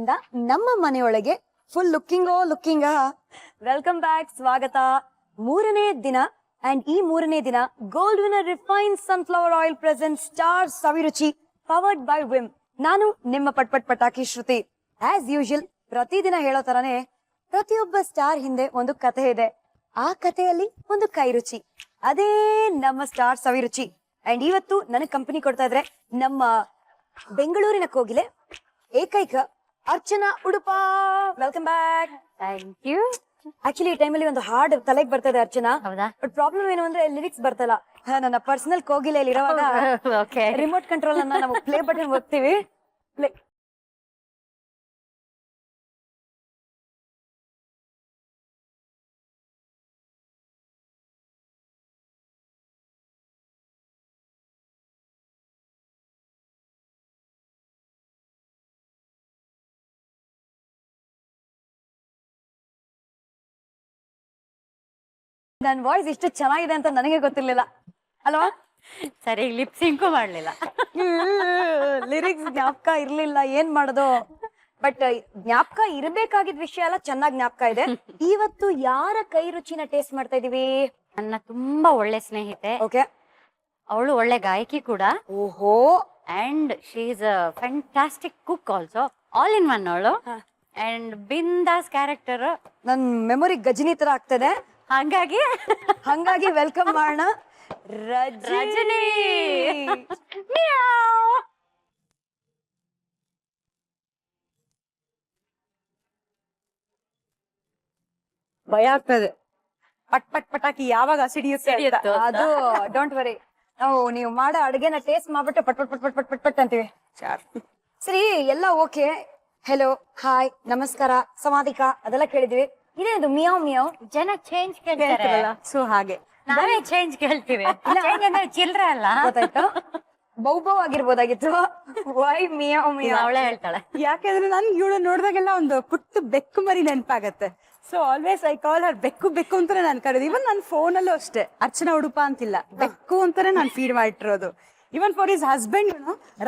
ಇಂದ ನಮ್ಮ ಮನೆಯೊಳಗೆ ಫುಲ್ ಲುಕ್ಕಿಂಗ್ ವೆಲ್ಕಮ್ ಬ್ಯಾಕ್, ಸ್ವಾಗತ. ಮೂರನೇ ದಿನ ಅಂಡ್ ಈ ಮೂರನೇ ದಿನ gold winner refine sunflower oil present star Saviruchi powered by Vim. ನಾನು ನಿಮ್ಮ ಪಟಾಕಿ ಶ್ರುತಿ. ಆಸ್ ಯೂಶುವಲ್ ಪ್ರತಿದಿನ ಹೇಳೋ ತರಾನೇ ಪ್ರತಿಯೊಬ್ಬ ಸ್ಟಾರ್ ಹಿಂದೆ ಒಂದು ಕಥೆ ಇದೆ. ಆ ಕಥೆಯಲ್ಲಿ ಒಂದು ಕೈ ರುಚಿ, ಅದೇ ನಮ್ಮ ಸ್ಟಾರ್ ಸವಿರುಚಿ. ಅಂಡ್ ಇವತ್ತು ನನಗೆ ಕಂಪನಿ ಕೊಡ್ತಾ ಇದ್ರೆ ನಮ್ಮ ಬೆಂಗಳೂರಿನ ಕೋಗಿಲೆ ಏಕೈಕ Archana Udupa. Welcome back. Thank you. Actually ಈ ಟೈಮಲ್ಲಿ ಒಂದು ಹಾಡ್ ತಲೆಗೆ ಬರ್ತಾ ಇದೆ ಅರ್ಚನಾ. ಹೌದಾ? ಬಟ್ ಪ್ರಾಬ್ಲಮ್ ಏನು ಅಂದ್ರೆ ಲಿರಿಕ್ಸ್ ಬರ್ತಲ್ಲ. ನನ್ನ ಪರ್ಸನಲ್ ಕೋಗಿಲೆಯಲ್ಲಿ ಇರುವಾಗ ಓಕೆ. ರಿಮೋಟ್ ಕಂಟ್ರೋಲ್ ಅನ್ನ ನಾವು ಪ್ಲೇ ಬಟನ್ ಒತ್ತೀವಿ. ಪ್ಲೇ ನನ್ನ ವಾಯ್ಸ್ ಇಷ್ಟು ಚೆನ್ನಾಗಿದೆ ಅಂತ ನನಗೆ ಗೊತ್ತಿರ್ಲಿಲ್ಲ ಅಲ್ವಾ? ಸರಿ, ಲಿಪ್ ಸಿಂಕು ಮಾಡ್ಲಿಲ್ಲ. ಲಿರಿಕ್ಸ್ ಜ್ಞಾಪಕ ಇರ್ಲಿಲ್ಲ, ಏನ್ ಮಾಡೋದು. ಬಟ್ ಜ್ಞಾಪಕ ಇರ್ಬೇಕಾಗಿದ್ ವಿಷಯ ಎಲ್ಲ ಚೆನ್ನಾಗಿ ಜ್ಞಾಪಕ ಇದೆ. ಇವತ್ತು ಯಾರ ಕೈ ರುಚಿನ ಟೇಸ್ಟ್ ಮಾಡ್ತಾ ಇದೀವಿ? ನನ್ನ ತುಂಬಾ ಒಳ್ಳೆ ಸ್ನೇಹಿತೆ. ಓಕೆ. ಅವಳು ಒಳ್ಳೆ ಗಾಯಕಿ ಕೂಡ. ಓಹೋ. And she is a fantastic cook also. All in one ಅವಳು. ಅಂಡ್ ಬಿಂದಾಸ್ ಕ್ಯಾರೆಕ್ಟರ್. ನನ್ ಮೆಮೊರಿ ಗಜನಿ ತರ ಆಗ್ತದೆ. ಹಂಗಾಗಿ ವೆಲ್ಕಮ್ ಮಾಡೋಣ ರಜನಿ. ಭಯ ಆಗ್ತದೆ. ಪಟಾಕಿ ಯಾವಾಗ ಸಿಡಿಯುತ್ತೆ ಅಂತ. ಅದು ಡೋಂಟ್ ವರಿ, ನಾವು ನೀವು ಮಾಡೋ ಅಡ್ಗೆನ ಟೇಸ್ಟ್ ಮಾಡ್ಬಿಟ್ಟು ಪಟ್ ಅಂತೀವಿ. ಸರಿ, ಎಲ್ಲ ಓಕೆ. ಹೆಲೋ, ಹಾಯ್, ನಮಸ್ಕಾರ, ಸಮಾಧಿಕ ಅದೆಲ್ಲ ಕೇಳಿದ್ವಿ. ಇದೇನು ಮಿಯಾವ್ ಮಿಯಾವ್? ಜನ ಚೇಂಜ್ ಕೇಳ್ತಾರಲ್ಲ, ಸೊ ಹಾಗೆ ನಾವೇ ಚೇಂಜ್ ಕೇಳ್ತೀವಿ. ಚಿಲ್ಡ್ರ ಅಲ್ಲ, ಗೊತ್ತಾಯ್ತು. ಬೌ ಆಗಿರ್ಬೋದಾಗಿತ್ತು. ವೈ ಮಿಯಾವ್ ಮಿಯಾವ್? ಅವಳೇ ಹೇಳ್ತಾಳೆ. ಯಾಕಂದ್ರೆ ನನ್ಗೆ ಇವಳು ನೋಡಿದಾಗೆಲ್ಲ ಒಂದು ಪುಟ್ಟು ಬೆಕ್ಕು ಮರಿ ನೆನಪಾಗತ್ತೆ. ಸೊ ಆಲ್ವೇಸ್ ಐ ಕಾಲ್ ಹರ್ ಬೆಕ್ಕು ಅಂತಾನೆ ನಾನು ಕರೆದು. ಇವನ್ ನನ್ನ ಫೋನಲ್ಲೂ ಅಷ್ಟೇ ಅರ್ಚನಾ ಉಡುಪ ಅಂತಿಲ್ಲ, ಬೆಕ್ಕು ಅಂತಾನೆ ನಾನು ಫೀಡ್ ಮಾಡಿಟ್ಟಿರೋದು. Even for his husband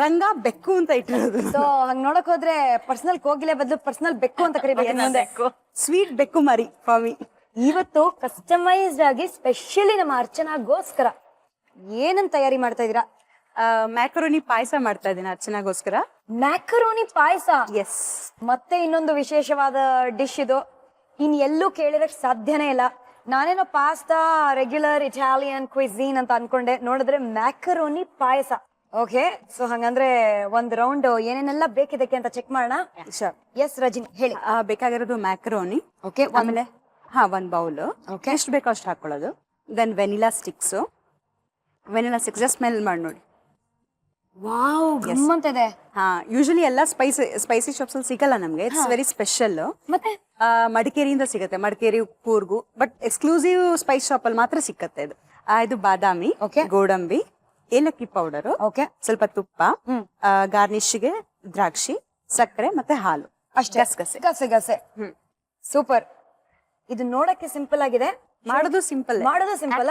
Ranga ಬೆಕ್ಕು ಅಂತ ಇಟ್ಟಿರೋದು. ಸೊ ಹಂಗ್ ನೋಡಕ್ ಹೋದ್ರೆ ಪರ್ಸನಲ್ ಕೋಗಿಲೆ ಬದಲು ಪರ್ಸನಲ್ ಬೆಕ್ಕು ಅಂತ ಕರಿಬೇಕು. ಸ್ವೀಟ್ ಬೆಕ್ಕು ಮರಿ ಫಾರ್ ಮಿ. ಇವತ್ತು ಕಸ್ಟಮೈಸ್ಡ್ ಆಗಿ ಸ್ಪೆಷಲಿ ನಮ್ಮ ಅರ್ಚನಾಗೋಸ್ಕರ ಏನನ್ ತಯಾರಿ ಮಾಡ್ತಾ ಇದೀರಾ? ಮ್ಯಾಕರೋನಿ ಪಾಯಸ ಮಾಡ್ತಾ ಇದ್ದೀನಿ ಅರ್ಚನಾಗೋಸ್ಕರ. ಮ್ಯಾಕರೋನಿ ಪಾಯಸ? ಎಸ್. ಮತ್ತೆ ಇನ್ನೊಂದು ವಿಶೇಷವಾದ ಡಿಶ್ ಇದು. ಇನ್ ಎಲ್ಲೂ ಕೇಳಿರಕ್ ಸಾಧ್ಯನೇ ಇಲ್ಲ. ನಾನೇನೋ ಪಾಸ್ತಾ, ರೆಗ್ಯುಲರ್ ಇಟಾಲಿಯನ್ ಕ್ವಿಝೀನ್ ಅಂತ ಅನ್ಕೊಂಡೆ. ನೋಡಿದ್ರೆ ಮ್ಯಾಕರೋನಿ ಪಾಯಸ. ಓಕೆ, ಸೊ ಹಂಗಂದ್ರೆ ಒಂದ್ ರೌಂಡ್ ಏನೇನೆಲ್ಲ ಬೇಕಿದಕ್ಕೆ ಅಂತ ಚೆಕ್ ಮಾಡೋಣ. ಎಸ್ ರಜಿನಿ, ಹೇಳಿ. ಬೇಕಾಗಿರೋದು ಮ್ಯಾಕರೋನಿ. ಓಕೆ. ಆಮೇಲೆ ಒಂದ್ ಬೌಲ್. ಓಕೆ. ಎಷ್ಟು ಬೇಕೋ ಅಷ್ಟು ಹಾಕೊಳ್ಳೋದು. Then vanilla sticks just smell ಮಾಡಿ ನೋಡಿ. ವಾವ್, ಗಮ್ಮಂತಿದೆ. ಯೂಶಲಿ ಎಲ್ಲ ಸ್ಪೈಸಿ ಶಾಪ್ಸ್ ಅಲ್ಲಿ ಸಿಗಲ್ಲ ನಮ್ಗೆ. It's very special. ಮತ್ತೆ ಮಡಿಕೇರಿಯಿಂದ ಸಿಗುತ್ತೆ, Madikeri Coorg. But exclusive spice shop ಅಲ್ಲಿ ಮಾತ್ರ ಸಿಕ್ಕತ್ತೆ ಇದು. ಇದು ಬಾದಾಮಿ, ಗೋಡಂಬಿ, ಏಲಕ್ಕಿ ಪೌಡರ್, ಓಕೆ, ಸ್ವಲ್ಪ ತುಪ್ಪ, ಗಾರ್ನಿಶ್ಗೆ ದ್ರಾಕ್ಷಿ, ಸಕ್ಕರೆ ಮತ್ತೆ ಹಾಲು ಅಷ್ಟೇ. ಗಸೆ. ಸೂಪರ್. ಇದು ನೋಡಕ್ಕೆ ಸಿಂಪಲ್ ಆಗಿದೆ, ಮಾಡೋದು ಸಿಂಪಲ್.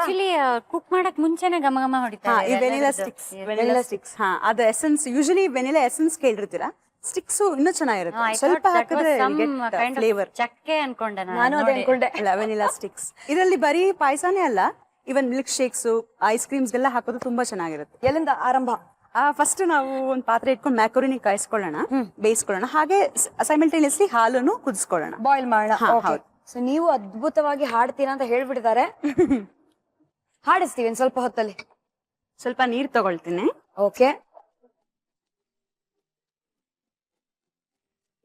ಆಕ್ಚುಲಿ ಕುಕ್ ಮಾಡಕ್ ಮುಂಚೆನೆ ಘಮ ಹೊಡಿತಾರೆ. ವೆನಿಲಾ ಸ್ಟಿಕ್ಸ್ ಅದು ಎಸೆನ್ಸ್. ಯೂಶಲಿ ವೆನಿಲಾ ಎಸೆನ್ಸ್ ಕೇಳಿರ್ತೀರಾ, ಸ್ಟಿಕ್ಸ್ ಇನ್ನೂ ಚೆನ್ನಾಗಿರುತ್ತೆ. ಸ್ವಲ್ಪ ಹಾಕಿದ್ರೆ ಫ್ಲೇವರ್. ಚಕ್ಕೆ ಅನ್ಕೊಂಡೆ ನಾನು ಅದೇ ಅನ್ಕೊಂಡೆ. ವೆನಿಲಾ ಸ್ಟಿಕ್ಸ್ ಇದರಲ್ಲಿ ಬರೀ ಪಾಯಸನೇ ಅಲ್ಲ, ಇವನ್ ಮಿಲ್ಕ್ ಶೇಕ್ಸ್, ಐಸ್ ಕ್ರೀಮ್ಸ್ ಎಲ್ಲ ಹಾಕೋದು ತುಂಬಾ ಚೆನ್ನಾಗಿರುತ್ತೆ. ಎಲ್ಲಿಂದ ಆರಂಭ? ಫಸ್ಟ್ ನಾವು ಒಂದು ಪಾತ್ರೆ ಇಟ್ಕೊಂಡು ಮ್ಯಾಕರೋನಿ ಕಾಯಿಸ್ಕೊಳ್ಳೋಣ, ಬೇಯಿಸ್ಕೊಳ್ಳೋಣ. ಹಾಗೆ ಸೈಮಲ್ಟೇನಿಯಸ್ಲಿ ಹಾಲನ್ನು ಕುದಿಸ್ಕೊಳ್ಳೋಣ, ಬಾಯ್ಲ್ ಮಾಡೋಣ. ಸೊ ನೀವು ಅದ್ಭುತವಾಗಿ ಹಾಡ್ತೀರಾ ಅಂತ ಹೇಳ್ಬಿಟ್ಟಿದ್ದಾರೆ. ಹಾಡಿಸ್ತೀವಿ ಸ್ವಲ್ಪ ಹೊತ್ತಲ್ಲಿ. ಸ್ವಲ್ಪ ನೀರ್ ತಗೊಳ್ತೀನಿ. ಓಕೆ.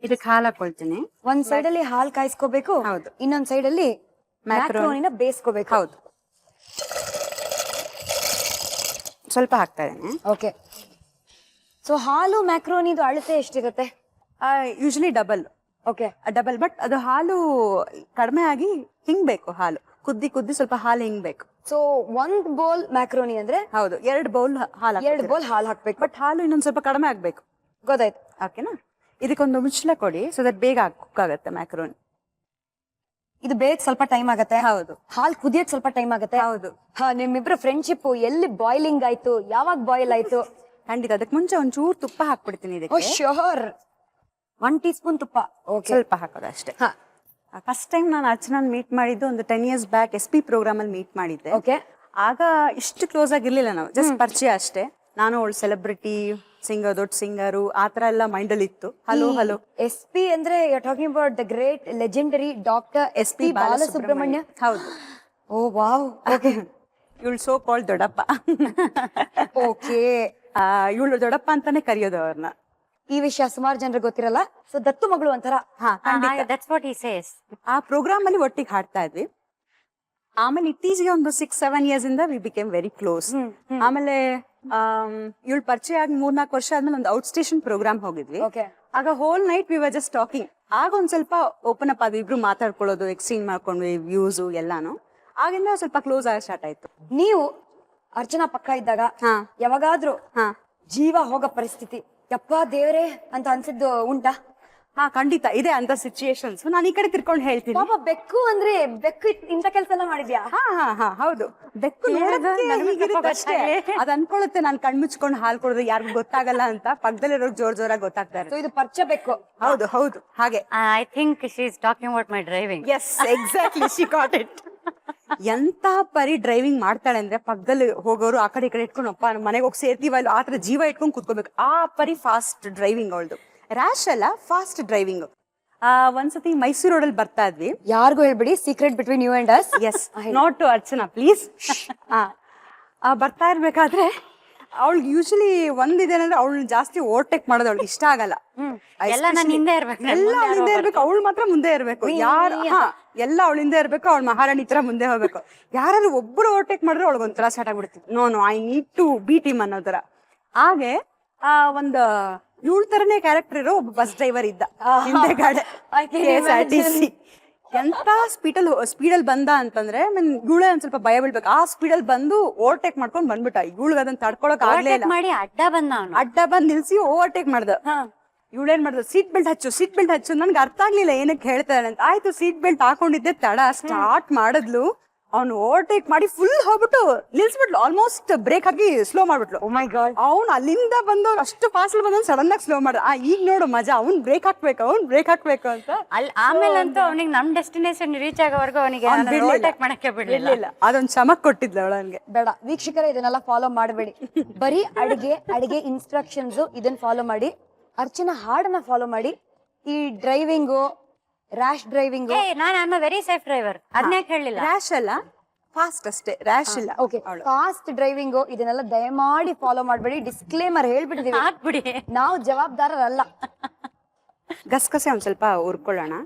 ಇದಕ್ಕೆ ಹಾಲು ಹಾಕೊಳ್ತೀನಿ. ಒಂದ್ ಸೈಡ್ ಅಲ್ಲಿ ಹಾಲು ಕಾಯಿಸ್ಕೋಬೇಕು. ಹೌದು. ಇನ್ನೊಂದ್ ಸೈಡ್ ಅಲ್ಲಿ ಮ್ಯಾಕ್ರೋನಿನ ಬೇಯಿಸ್ಕೋಬೇಕು. ಹೌದು. ಸ್ವಲ್ಪ ಹಾಕ್ತಾ ಇದ್ದೀನಿ. ಓಕೆ. ಸೊ ಹಾಲು ಮ್ಯಾಕ್ರೋನಿದು ಅಳತೆ ಎಷ್ಟಿರುತ್ತೆ? Usually double. Okay, double. But ಅದು ಹಾಲು ಕಡಿಮೆ ಆಗಿ ಹಿಂಗ್ಬೇಕು. ಹಾಲು ಕುದ್ದಿ ಸ್ವಲ್ಪ ಹಾಲು ಹಿಂಗ್ಬೇಕು. ಸೊ ಒಂದ್ ಬೌಲ್ ಮ್ಯಾಕ್ರೋನಿ ಅಂದ್ರೆ ಹೌದು, 2 ಬೌಲ್ ಹಾಲು, 2 ಬೌಲ್ ಹಾಲು ಹಾಕ್ಬೇಕು. ಬಟ್ ಹಾಲು ಇನ್ನೊಂದ್ ಸ್ವಲ್ಪ ಕಡಿಮೆ ಆಗ್ಬೇಕು. ಗೊತ್ತಾಯ್ತು. ಓಕೆನಾ? ಇದಕ್ಕೊಂದು ಮುಚ್ಚಳ ಕೊಡಿ, ಸೊ ದಟ್ ಬೇಗ ಕುಕ್ ಆಗುತ್ತೆ ಮ್ಯಾಕ್ರೋನಿ. ಇದು ಬೇಗ ಸ್ವಲ್ಪ ಟೈಮ್ ಆಗತ್ತೆ. ಹೌದು. ಹಾಲು ಕುದಿಯಕ್ ಸ್ವಲ್ಪ ಟೈಮ್ ಆಗತ್ತೆ. ಹೌದು. ನಿಮ್ಮಿಬ್ರು ಫ್ರೆಂಡ್ಶಿಪ್ ಎಲ್ಲಿ ಬಾಯ್ಲಿಂಗ್ ಆಯ್ತು, ಯಾವಾಗ ಬಾಯ್ಲ್ ಆಯ್ತು? ಖಂಡಿತ. ಅದಕ್ಕೆ ಮುಂಚೆ ಒಂಚೂರು ತುಪ್ಪ ಹಾಕ್ಬಿಡ್ತೀನಿ ಇದಕ್ಕೆ. ಶ್ಯೂರ್. 1 ಟೀ ಸ್ಪೂನ್ ತುಪ್ಪ. ಓಕೆ. ಸ್ವಲ್ಪ ಹಾಕೋದು ಅಷ್ಟೇ. ಹಾ. ಫಸ್ಟ್ ಟೈಮ್ ನಾನು ಅರ್ಚನಾನ್ ಮೀಟ್ ಮಾಡಿದ್ದು ಒಂದು 10 years ಬ್ಯಾಕ್ SP ಪ್ರೋಗ್ರಾಮ್ ಅಲ್ಲಿ ಮೀಟ್ ಮಾಡಿದ್ದೆ. ಓಕೆ. ಆಗ ಇಷ್ಟು ಕ್ಲೋಸ್ ಆಗಿರ್ಲಿಲ್ಲ ನಾವು, ಜಸ್ಟ್ ಪರಿಚಯ ಅಷ್ಟೇ. ನಾನು ಅವಳು ಸೆಲೆಬ್ರಿಟಿ ಸಿಂಗರ್, ದೊಡ್ಡ ಸಿಂಗರು ಆ ತರ ಎಲ್ಲ ಮೈಂಡ್ ಅಲ್ಲಿ ಇತ್ತು. Hello hello. SP ಅಂದ್ರೆ you are talking about the great legendary doctor SP Balasubrahmanya. ಹೌದು. Oh wow. ಓಕೆ. ಇವಳು ಸೋ ಕಾಲ್ಡ್ ದೊಡ್ಡಪ್ಪ. ಓಕೆ. ಇವಳು ದೊಡ್ಡಪ್ಪ ಅಂತಾನೆ ಕರೆಯೋದು ಅವ್ರನ್ನ. ಈ ವಿಷಯ ಸುಮಾರು ಜನರಿಗೆ ಗೊತ್ತಿರಲ್ಲ. ಸೊ ದತ್ತು ಮಗಳು ಅಂತಾರ. That's what he says. ಆ ಪ್ರೋಗ್ರಾಮ್ ಅಲ್ಲಿ ಒಟ್ಟಿಗೆ ಹಾಡ್ತಾ ಇದ್ವಿ. ಆಮೇಲೆ ಇತ್ತೀಚೆಗೆ ಒಂದು 6-7 years ಇಂದ ವಿ ಬಿಕೇಮ್ ವೆರಿ ಕ್ಲೋಸ್. ಆಮೇಲೆ ಇವಳು ಪರಿಚಯ ಆಗಿ 3-4 ವರ್ಷ ಆದ್ಮೇಲೆ ಒಂದು ಔಟ್ ಸ್ಟೇಷನ್ ಪ್ರೋಗ್ರಾಮ್ ಹೋಗಿದ್ವಿ. ಓಕೆ. ಆಗ hole night we were just talking. ಆಗ ಒಂದ್ ಸ್ವಲ್ಪ ಓಪನ್ ಅಪ್ ಆದ್ವಿ, ಇಬ್ರು ಮಾತಾಡ್ಕೊಳ್ಳೋದು, ಎಕ್ಸ್ಚೇಂಜ್ ಮಾಡ್ಕೊಂಡ್ವಿ ವ್ಯೂಸ್ ಎಲ್ಲಾನು. ಆಗಿಂದ ಸ್ವಲ್ಪ ಕ್ಲೋಸ್ ಆಗ ಸ್ಟಾರ್ಟ್ ಆಯ್ತು. ನೀವು ಅರ್ಚನಾ ಪಕ್ಕ ಇದ್ದಾಗ ಯಾವಾಗಾದ್ರೂ ಜೀವ ಹೋಗೋ ಪರಿಸ್ಥಿತಿ ಯಪ್ಪ ದೇವ್ರೆ ಅಂತ ಅನ್ಸಿದ್ದು ಉಂಟಾ? ಹಾ, ಖಂಡಿತ ಇದೆ ಅಂತ ಸಿಚುಯೇಷನ್ಸ್. ನಾನು ಈ ಕಡೆ ತಿರ್ಕೊಂಡು ಹೇಳ್ತೀನಿ. ಪಾಪ ಬೆಕ್ಕು ಅಂದ್ರೆ ಬೆಕ್ಕು ಇಂಥ ಕೆಲಸ ಎಲ್ಲ ಮಾಡಿದ್ಯಾ? ಹಾ ಹೌದು. ಬೆಕ್ಕು ಅಷ್ಟೇ ಅದ್ ಅನ್ಕೊಳ್ಳುತ್ತೆ ನಾನು ಕಣ್ಮುಚ್ಕೊಂಡು ಹಾಲ್ ಕೊಡೋದು ಯಾರಿಗೂ ಗೊತ್ತಾಗಲ್ಲ ಅಂತ. ಪಕ್ಕದಲ್ಲಿರೋ ಜೋರಾಗಿ ಗೊತ್ತಾಗ್ತಾ ಇರುತ್ತೆ. ಇದು ಪರಿಚಯ ಬೆಕ್ಕು. ಹೌದು ಹೌದು ಹಾಗೆ. I think she is talking about my driving. Yes, exactly, she got it. ಎಂತ ಪರಿ ಡ್ರೈವಿಂಗ್ ಮಾಡ್ತಾಳೆ ಅಂದ್ರೆ ಪಕ್ಕದಲ್ಲಿ ಹೋಗೋರು ಆ ಕಡೆ ಈ ಕಡೆ ಇಟ್ಕೊಂಡು ಅಪ್ಪ ಮನೆಗೆ ಹೋಗಿ ಸೇರ್ತೀವಲ್ಲ ಆತರ ಜೀವ ಇಟ್ಕೊಂಡು ಕುತ್ಕೋಬೇಕು. ಆ ಪರಿ ಫಾಸ್ಟ್ ಡ್ರೈವಿಂಗ್ ಅವಳದು. ರ್ಯಾಶ್ ಅಲ್ಲ, ಫಾಸ್ಟ್ ಡ್ರೈವಿಂಗ್. ಒಂದ್ಸತಿ ಮೈಸೂರು ರೋಡಲ್ಲಿ ಬರ್ತಾ ಇದ್ವಿ. ಯಾರಿಗೂ ಹೇಳ್ಬಿಡಿ, secret between you and us. Yes, not to Archana please. ಬರ್ತಾ ಇರ್ಬೇಕಾದ್ರೆ ಅವಳಿಗೆ ಯೂಶಲಿ ಒಂದಿದೇನಂದ್ರೆ ಅವಳು ಜಾಸ್ತಿ ಓವರ್ಟೇಕ್ ಮಾಡೋದು ಅವಳಿಗೆ ಇಷ್ಟ ಆಗಲ್ಲ. ಎಲ್ಲ ನಾನು ಹಿಂದೆ ಇರ್ಬೇಕು, ಎಲ್ಲ ಅವಳಿಂದ ಇರ್ಬೇಕು, ಅವಳು ಮಾತ್ರ ಮುಂದೆ ಇರ್ಬೇಕು. ಎಲ್ಲ ಅವಳಿಂದ ಇರ್ಬೇಕು, ಅವಳು ಮಹಾರಾಣಿ ತರ ಮುಂದೆ ಹೋಗ್ಬೇಕು. ಯಾರು ಒಬ್ರು ಓವರ್ಟೇಕ್ ಮಾಡಿದ್ರೆ ಅವಳಿಗೆ ಒಂಥರ ಸ್ಟಾರ್ಟ್ ಆಗ್ಬಿಡ್ತಿತ್ತು. No I need to beat him ಅನ್ನೋ ತರ. ಹಾಗೆ ಒಂದು 7 ತರನೇ ಕ್ಯಾರೆಕ್ಟರ್ ಇರೋ ಒಬ್ಬ ಬಸ್ ಡ್ರೈವರ್ ಇದ್ದ ಹಿಂದೆಗಡೆ KSRTC. ಎಂತ ಸ್ಪೀಡಲ್ಲಿ ಬಂದ ಅಂತಂದ್ರೆ ಇವಳೇ ಒಂದ್ ಸ್ವಲ್ಪ ಭಯ ಬೀಳ್ಬೇಕು. ಆ ಸ್ಪೀಡಲ್ಲಿ ಬಂದು ಓವರ್ಟೇಕ್ ಮಾಡ್ಕೊಂಡ್ ಬಂದ್ಬಿಟ್ಟ. ಇವಳಿಗೆ ಅದನ್ನ ತಡ್ಕೊಳಕ್ ಆಗ್ಲೇ ಇಲ್ಲ. ಮಾಡಿ ಅಡ್ಡ ಬಂದ್ ನಿಲ್ಸಿ ಓವರ್ಟೇಕ್ ಮಾಡ್ದ. ಇವಳೇನ್ ಮಾಡ್ದ, ಸೀಟ್ ಬೆಲ್ಟ್ ಹಚ್ಚು. ನನ್ಗೆ ಅರ್ಥ ಆಗ್ಲಿಲ್ಲ ಏನಕ್ಕೆ ಹೇಳ್ತಾರೆ ಅಂತ. ಆಯ್ತು, ಸೀಟ್ ಬೆಲ್ಟ್ ಹಾಕೊಂಡಿದ್ದೆ ತಡ. ಸ್ಟಾರ್ಟ್ ಮಾಡಿದ್ಲು, ಅವ್ನು ಓವರ್ಟೇಕ್ ಮಾಡಿ ಫುಲ್ ಹೋಗ್ಬಿಟ್ಟು ನಿಲ್ಸ್ಬಿಟ್ಲು. ಆಲ್ಮೋಸ್ಟ್ ಬ್ರೇಕ್ ಹಾಕಿ ಸ್ಲೋ ಮಾಡ್ಬಿಟ್ಲು. ಓ ಮೈ ಗಾಡ್. ಅವ್ನು ಅಲ್ಲಿಂದ ಬಂದವ್ರು ಅಷ್ಟು ಫಾಸ್ಟ್ ಬಂದ ಸಡನ್ ಆಗಿ ಸ್ಲೋ ಮಾಡ್ದ. ಈಗ ನೋಡು ಮಜಾ, ಅವ್ನ್ ಬ್ರೇಕ್ ಹಾಕ್ಬೇಕು ಅಂತ. ಅಲ್ಲಿ ಆಮೇಲೆ ಅಂತೂ ಅವನಿಗೆ ನಮ್ ಡೆಸ್ಟಿನೇಷನ್ ರೀಚ್ ಆಗೋವರೆಗೂ ಅವನಿಗೆ ಓವರ್ಟೇಕ್ ಮಾಡಕ್ಕೆ ಬಿಡ್ಲಿಲ್ಲ. ಅದೊಂದ್ ಚಮಕ್ ಕೊಟ್ಟಿದ್ಲು ಅವಳನ್ಗೆ. ಬೇಡ ವೀಕ್ಷಕರೇ, ಇದನ್ನೆಲ್ಲ ಫಾಲೋ ಮಾಡಬೇಡಿ. ಬರೀ ಅಡಿಗೆ ಇನ್ಸ್ಟ್ರಕ್ಷನ್ಸ್ ಇದನ್ನ ಫಾಲೋ ಮಾಡಿ. ಅರ್ಚನಾ ಹಾಡನ್ನ ಫಾಲೋ ಮಾಡಿ. ಈ ಡ್ರೈವಿಂಗು, ರ್ಯಾಶ್ ಡ್ರೈವಿಂಗ್, ನಾನು ವೆರಿ ಸೇಫ್ ಡ್ರೈವರ್ ಅದನ್ನೇ ಹೇಳಲಿಲ್ಲ. ರ್ಯಾಶ್ ಅಲ್ಲ, ಫಾಸ್ಟ್ ಅಷ್ಟೇ, ರ್ಯಾಶ್ ಇಲ್ಲ. ಓಕೆ, ಫಾಸ್ಟ್ ಡ್ರೈವಿಂಗು ಇದನ್ನೆಲ್ಲ ದಯಮಾಡಿ ಫಾಲೋ ಮಾಡಬೇಡಿ. ಡಿಸ್ಕ್ಲೇಮರ್ ಹೇಳ್ಬಿಟ್ಟಿದೀವಿ, ಹಾಕ್ಬಿಡಿ, ನಾವು ಜವಾಬ್ದಾರರಲ್ಲ. ಗಸಗಸೆ ಒಂದ್ ಸ್ವಲ್ಪ ಹುರ್ಕೊಳ್ಳೋಣ.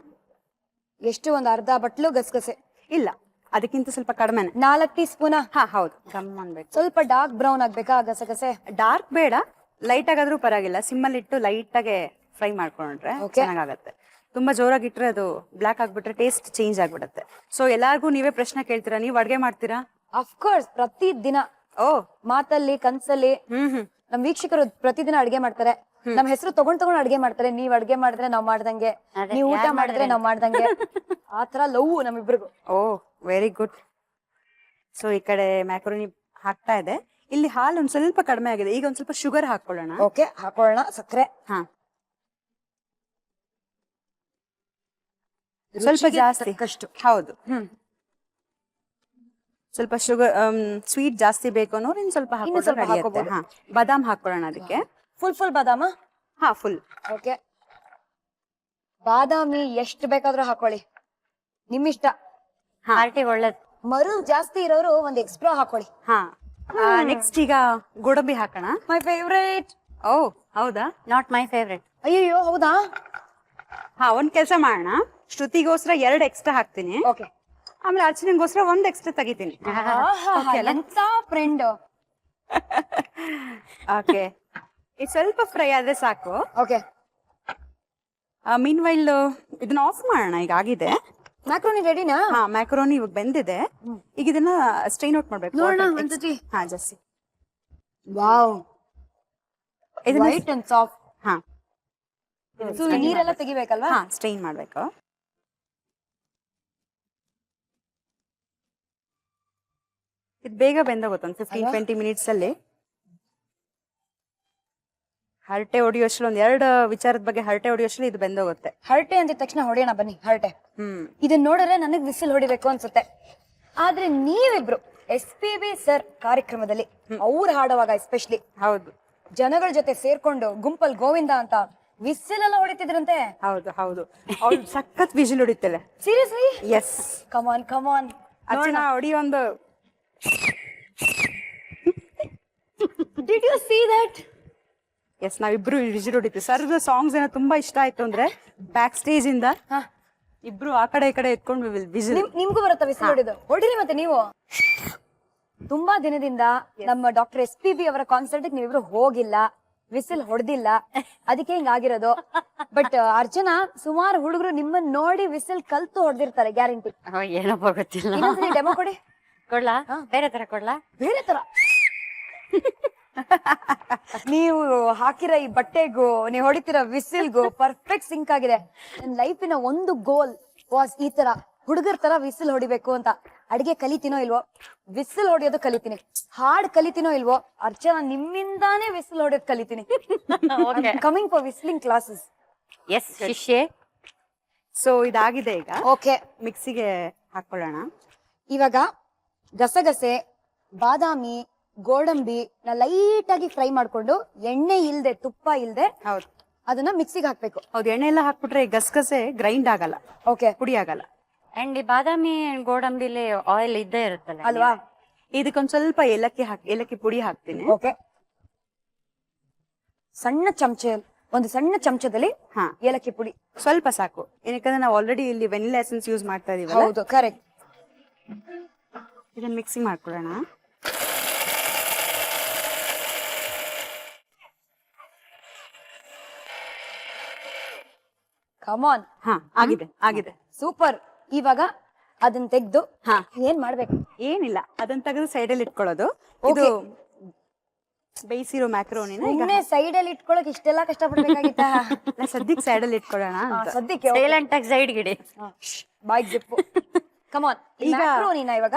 ಎಷ್ಟು, ಒಂದು ಅರ್ಧ ಬಟ್ಲು ಗಸಗಸೆ? ಇಲ್ಲ, ಅದಕ್ಕಿಂತ ಸ್ವಲ್ಪ ಕಡಿಮೆನೆ. 4 ಟೀ ಸ್ಪೂನ್? ಹಾ ಹೌದು, ಗಮ್ ಅನ್ಬೇಕು. ಸ್ವಲ್ಪ ಡಾರ್ಕ್ ಬ್ರೌನ್ ಆಗ್ಬೇಕಾ ಗಸಗಸೆ? ಡಾರ್ಕ್ ಬೇಡ, ಲೈಟ್ ಆಗಾದ್ರೂ ಪರವಾಗಿಲ್ಲ. ಸಿಮ್ಮಲ್ಲಿ ಇಟ್ಟು ಲೈಟ್ ಆಗಿ ಫ್ರೈ ಮಾಡ್ಕೊಂಡ್ರೆ ಚೆನ್ನಾಗತ್ತೆ. ತುಂಬಾ ಜೋರಾಗಿ ಇಟ್ರೆ ಅದು ಬ್ಲಾಕ್ ಆಗ್ಬಿಟ್ರೆ ಟೇಸ್ಟ್ ಚೇಂಜ್ ಆಗ್ಬಿಡುತ್ತೆ. ಸೊ ಎಲ್ಲಾರ್ಗು ನೀವೇ ಪ್ರಶ್ನೆ ಕೇಳ್ತೀರಾ, ನೀವ್ ಅಡ್ಗೆ ಮಾಡ್ತೀರಾ? ಅಫ್ಕೋರ್ಸ್, ಪ್ರತಿ ದಿನ. ಮಾತಲ್ಲಿ ಕನ್ಸಲ್ಲಿ ನಮ್ ವೀಕ್ಷಕರು ಪ್ರತಿದಿನ ಅಡ್ಗೆ ಮಾಡ್ತಾರೆ. ನಮ್ ಹೆಸರು ತಗೊಂಡ್ ಅಡ್ಗೆ ಮಾಡ್ತಾರೆ. ನೀವ್ ಅಡ್ಗೆ ಮಾಡಿದ್ರೆ ನಾವ್ ಮಾಡ್ದಂಗೆ, ನೀವ್ ಊಟ ಮಾಡಿದ್ರೆ ನಾವ್ ಮಾಡ್ದಂಗೆ. ಆತರ ಲವ್ ನಮ್ಮಿಬ್ರಿಗೂ. ಓ ವೆರಿ ಗುಡ್. ಸೊ ಈ ಕಡೆ ಮ್ಯಾಕ್ರೋನಿ ಹಾಕ್ತಾ ಇದೆ. ಇಲ್ಲಿ ಹಾಲು ಒಂದ್ ಸ್ವಲ್ಪ ಕಡಿಮೆ ಆಗಿದೆ. ಈಗ ಒಂದ್ ಸ್ವಲ್ಪ ಶುಗರ್ ಹಾಕೊಳ್ಳೋಣ. ಓಕೆ, ಹಾಕೊಳ್ಳೋಣ. ಸಕ್ಕರೆ ಹಾ, ಸ್ವಲ್ಪ ಜಾಸ್ತಿ ಕಷ್ಟು. ಹೌದು, ಸ್ವಲ್ಪ ಶುಗರ್ ಸ್ವೀಟ್ ಜಾಸ್ತಿ ಬೇಕು ಅನ್ನೋರು ಇನ್ ಸ್ವಲ್ಪ ಹಾಕೊಳ್ಳೋಣ. ಹಾ, ಬಾದಾಮ್ ಹಾಕೊಳ್ಳೋಣ ಅದಕ್ಕೆ. ಫುಲ್ ಬಾದಾಮ? ಹಾ, ಫುಲ್. ಓಕೆ, ಬಾದಾಮಿ ಎಷ್ಟು ಬೇಕಾದ್ರೂ ಹಾಕೊಳ್ಳಿ, ನಿಮ್ಮಿಷ್ಟ. ಪಾರ್ಟಿ ಒಳ್ಳೇದು. ಮರು ಜಾಸ್ತಿ ಇರೋರು ಒಂದ್ ಎಕ್ಸ್ಟ್ರಾ ಹಾಕೊಳ್ಳಿ. ಹಾ, ನೆಕ್ಸ್ಟ್ ಈಗ ಗೋಡಂಬಿ ಹಾಕೋಣ. ಮೈ ಫೇವ್ರೇಟ್. ಓ ಹೌದಾ? Not my favourite. ಅಯ್ಯೋ, ಹೌದಾ? ಹಾ, ಒಂದ್ ಕೆಲಸ ಮಾಡೋಣ. ಶ್ರುತಿಗೋಸ್ಕರ 2 ಎಕ್ಸ್ಟ್ರಾ ಹಾಕ್ತೀನಿ. ಓಕೆ. ಆಮೇಲೆ ಅರ್ಚನೆಗೋಸ್ಕರ 1 ಎಕ್ಸ್ಟ್ರಾ ತೆಗಿತೀನಿ. ಎಂತ ಫ್ರೆಂಡ್. ಓಕೆ, ಇದು ಸ್ವಲ್ಪ ಫ್ರೈ ಆದ್ರೆ ಸಾಕು. ಓಕೆ, ಮೀನ್ ವೈಲ್ ಇದನ್ನ ಆಫ್ ಮಾಡೋಣ. ಈಗ ಆಗಿದೆ. ಮ್ಯಾಕ್ರೋನಿ ರೆಡಿನಾ? ಹಾ, ಮ್ಯಾಕ್ರೋನಿ ಇವಾಗ ಬೆಂದಿದೆ. ಈಗ ಇದನ್ನ ಸ್ಟ್ರೈನ್ ಔಟ್ ಮಾಡ್ಬೇಕು. ಹಾ, ಜಾಸ್ತಿ. ವಾವ್, ಇದು ವೈಟ್ ಅಂಡ್ ಸಾಫ್ಟ್. ಹಾ, ನೀರೆಲ್ಲ ತೆಗಿಬೇಕಲ್ವಾ? ಹಾ, ಸ್ಟ್ರೈನ್ ಮಾಡ್ಬೇಕು. ಇದು ಬೇಗ ಬೆಂದೋಗುತ್ತೆ, ಒಂದು 15-20 ಮಿನಿಟ್ಸ್ ಅಲ್ಲಿ. ಹರಟೆ ಹೊಡಿಯೋಷ್ಟ್ರಲ್ಲಿ ಒಂದ್ 2 ವಿಚಾರದ ಬಗ್ಗೆ ಹರಟೆ ಹೊಡಿಯೋಷ್ಟ್ರಲ್ಲಿ ಇದು ಬೆಂದೋಗುತ್ತೆ. ಹರಟೆ ಅಂದಿದ ತಕ್ಷಣ ಹೊಡೆಯೋಣ ಬನ್ನಿ ಹರಟೆ. ಇದನ್ನ ನೋಡಿದ್ರೆ ನನಗ್ ವಿಸಿಲ್ ಹೊಡಿಬೇಕು ಅನ್ಸುತ್ತೆ. ಆದ್ರೆ ನೀವಿಬ್ರು SPB ಸರ್ ಕಾರ್ಯಕ್ರಮದಲ್ಲಿ ಅವ್ರು ಹಾಡುವಾಗ ಎಸ್ಪೆಷಲಿ ಹೌದು ಜನಗಳ ಜೊತೆ ಸೇರ್ಕೊಂಡು ಗುಂಪಲ್ ಗೋವಿಂದ ಅಂತ ವಿಸಿಲ್ ಎಲ್ಲ ಹೊಡಿತಿದ್ರಂತೆ. ಹೌದು ಹೌದು ಅವ್ಳು ಸಖತ್ ವಿಜಿಲ್ ಹೊಡಿತಾಳೆ. Seriously? Yes. Come on come on. Archana ಹೊಡಿಯೊಂದು. Did you see that? Yes, ನಾವಿಬ್ರು ವಿಜಿಲ್ ಹೊಡಿತೀವಿ. ಸರ್ದ ಸಾಂಗ್ಸ್ ಏನೋ ತುಂಬಾ ಇಷ್ಟ ಆಯ್ತು ಅಂದ್ರೆ ಬ್ಯಾಕ್ ಸ್ಟೇಜ್ ಇಂದ ಇಬ್ರು ಆ ಕಡೆ ಈ ಕಡೆ ಎತ್ಕೊಂಡು ವಿಜಿಲ್. ನಿಮ್ಗೂ ಬರುತ್ತಾ ವಿಸಿಲ್ ಹೊಡಿದು? ಹೊಡಿರಿ ಮತ್ತೆ ನೀವು. ತುಂಬಾ ದಿನದಿಂದ ನಮ್ಮ ಡಾಕ್ಟರ್ SPB ಅವರ ಕಾನ್ಸರ್ಟ್ ನೀವಿಬ್ರು ಹೋಗಿಲ್ಲ, ವಿಸಿಲ್ ಹೊಡೆದಿಲ್ಲ, ಅದಕ್ಕೆ ಹಿಂಗ ಆಗಿರೋದು. ಬಟ್ ಅರ್ಚನಾ, ಸುಮಾರು ಹುಡುಗರು ನಿಮ್ಮನ್ನ ನೋಡಿ ವಿಸಿಲ್ ಕಲ್ತು ಹೊಡೆದಿರ್ತಾರೆ ಗ್ಯಾರಂಟಿ. ಏನಪ್ಪ ಗೊತ್ತಿಲ್ಲ. ಡೆಮೋ ಕೊಡಿ. ಕೊಡ್ಲಾ? ಬೇರೆ ತರ ಕೊಡ್ಲಾ? ಬೇರೆ ತರ. ನೀವು ಹಾಕಿರೋ ಈ ಬಟ್ಟೆಗೂ ನೀವು ಹೊಡಿತಿರೋ ವಿಸಿಲ್ಗೂ ಪರ್ಫೆಕ್ಟ್ ಸಿಂಕ್ ಆಗಿದೆ. ನನ್ನ ಲೈಫಿನ ಒಂದು ಗೋಲ್ ವಾಸ್ ಈ ತರ ಹುಡುಗರ ತರ ವಿಸಿಲ್ ಹೊಡಿಬೇಕು ಅಂತ. ಅಡಿಗೆ ಕಲಿತೀನೋ ಇಲ್ವೋ, ವಿಸಿಲ್ ಹೊಡಿಯೋದು ಕಲಿತೀನಿ. ಹಾಡ್ ಕಲಿತೀನೋ ಇಲ್ವೋ, ಅರ್ಚನಾ ನಿಮ್ಮಿಂದಾನೇ ವಿಸಿಲ್ ಹೊಡಿಯೋದು ಕಲಿತೀನಿ. Coming for whistling classes. Yes ಶಿಷ್ಯೆ. ಸೊ ಇದಾಗಿದೆ, ಈಗ ಓಕೆ ಮಿಕ್ಸಿಗೆ ಹಾಕೊಳ್ಳೋಣ. ಇವಾಗ ಗಸಗಸೆ, ಬಾದಾಮಿ, ಗೋಡಂಬಿ ಲೈಟ್ ಆಗಿ ಫ್ರೈ ಮಾಡ್ಕೊಂಡು ಎಣ್ಣೆ ಇಲ್ದೆ, ತುಪ್ಪ ಇಲ್ದೆ ಹೌದು ಅದನ್ನ ಮಿಕ್ಸಿಗೆ ಹಾಕ್ಬೇಕು. ಹೌದು, ಎಣ್ಣೆ ಎಲ್ಲ ಹಾಕ್ಬಿಟ್ರೆ ಗಸಗಸೆ ಗ್ರೈಂಡ್ ಆಗಲ್ಲ, ಓಕೆ, ಪುಡಿ ಆಗಲ್ಲ. ಅಂಡ್ ಈ ಬಾದಾಮಿ ಗೋಡಂಬಿಲಿ ಆಯಿಲ್ ಇದ್ದೇ ಇರುತ್ತಲ್ಲ ಅಲ್ವಾ? ಇದಕ್ಕೊಂದ್ ಸ್ವಲ್ಪ ಏಲಕ್ಕಿ ಪುಡಿ ಹಾಕ್ತೀನಿ. ಓಕೆ, ಒಂದು ಸಣ್ಣ ಚಮಚದಲ್ಲಿ ಏಲಕ್ಕಿ ಪುಡಿ ಸ್ವಲ್ಪ ಸಾಕು, ಏನಕ್ಕಂದ್ರೆ ನಾವು ಆಲ್ರೆಡಿ ಇಲ್ಲಿ ವೆನಿಲಾ ಎಸೆನ್ಸ್ ಯೂಸ್ ಮಾಡ್ತಾ ಇದೀವಿ. ಹೌದು, ಕರೆಕ್ಟ್. ಇದನ್ನ ಮಿಕ್ಸಿ ಮಾಡ್ಕೊಳ್ಳೋಣ. ಕಮಾನ್. ಆಗಿದೆ. ಸೂಪರ್. ಇವಾಗ ಅದನ್ನ ತೆಗ್ದು ಏನ್ ಮಾಡ್ಬೇಕು? ಏನಿಲ್ಲ, ಅದನ್ನ ತೆಗೆದು ಸೈಡ್ ಅಲ್ಲಿ ಇಟ್ಕೊಳ್ಳೋದು. ಇದು ಬೇಯಿಸಿರೋ ಮ್ಯಾಕ್ರೋನಿನ ಸುಮ್ಮನೆ ಸೈಡ್ ಅಲ್ಲಿ ಇಟ್ಕೊಳಕ್ ಇಷ್ಟೆಲ್ಲ ಕಷ್ಟ ಪಡ್ಬೇಕಾಗಿತ್ತ? ಸದ್ಯಕ್ಕೆ ಸೈಡ್ ಅಲ್ಲಿ ಇಟ್ಕೊಳ್ಳೋಣ ಅಂತ. ಸದ್ಯಕ್ಕೆ ಸೈಲೆಂಟ್ ಆಗಿ ಸೈಡ್ ಗಿಡಿ. ಬಾಯ್ ಜಿಪ್ಪು. ಕಮಾನ್. ಈಗ ಇವಾಗ